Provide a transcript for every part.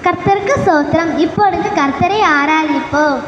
கர்த்தருக்கு ஸ்தோத்திரம். இப்பொழுது கர்த்தரை ஆராதிப்போம்.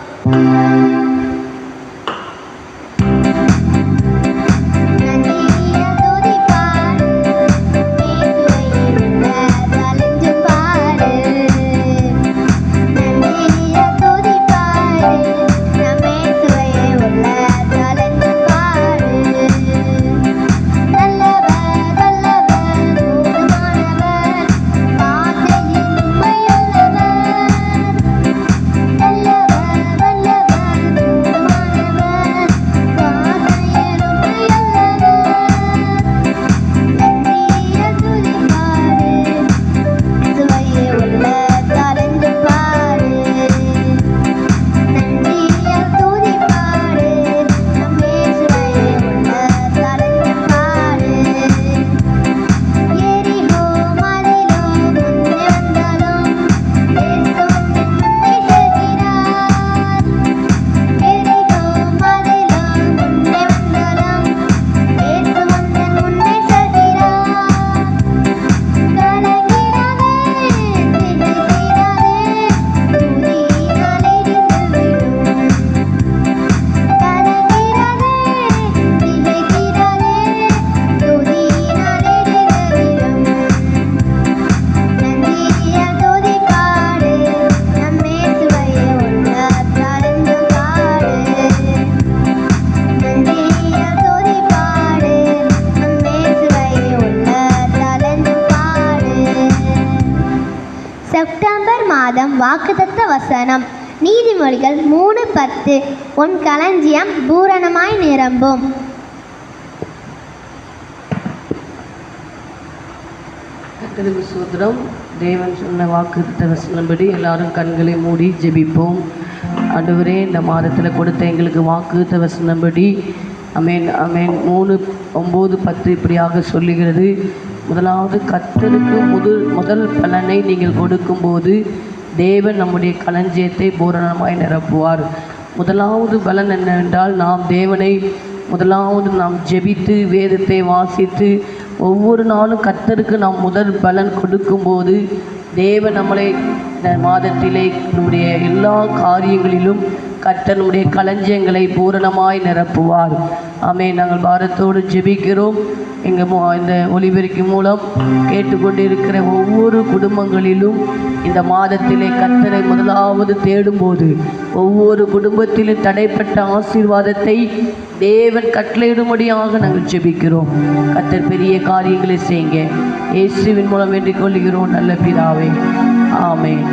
செப்டம்பர் மாதம் வாக்குத்தத்த வசனம் நீதிமொழிகள் 3:10. உன் களஞ்சியம் பூரணமாய் நிரம்பும். கர்த்தருக்கு ஸ்தோத்திரம். தேவன் சொன்ன வாக்குத்தத்த வசனப்படி எல்லாரும் கண்களை மூடி ஜெபிப்போம். ஆண்டவரே, இந்த மாதத்தில் கொடுத்த எங்களுக்கு வாக்குத்தத்த வசனப்படி அமேன் அமேன் 3:9-10 இப்படியாக சொல்லுகிறது. முதலாவது, கர்த்தருக்கு முதல் பலனை நீங்கள் கொடுக்கும்போது தேவன் நம்முடைய களஞ்சியத்தை பூரணமாய் நிரப்புவார். முதலாவது பலன் என்னவென்றால், நாம் தேவனை முதலாவது நாம் ஜெபித்து வேதத்தை வாசித்து ஒவ்வொரு நாளும் கர்த்தருக்கு நாம் முதல் பலன் கொடுக்கும்போது தேவன் நம்மளை இந்த மாதத்திலே நம்முடைய எல்லா காரியங்களிலும் கர்த்தர் நம்முடைய களஞ்சியங்களை பூரணமாய் நிரப்புவார். ஆமென். நாங்கள் பாரத்தோடு ஜெபிக்கிறோம். இந்த ஒலிபெருக்கி மூலம் கேட்டுக்கொண்டிருக்கிற ஒவ்வொரு குடும்பங்களிலும் இந்த மாதத்திலே கர்த்தரை முதலாவது தேடும்போது ஒவ்வொரு குடும்பத்திலும் தடைப்பட்ட ஆசீர்வாதத்தை தேவன் கட்டளையிடும்படியாக நாங்கள் ஜெபிக்கிறோம். கர்த்தர் பெரிய காரியங்களை செய்யுங்க. இயேசுவின் மூலம் வேண்டிக் கொள்கிறோம் நல்ல பிதாவே. ஆமென்.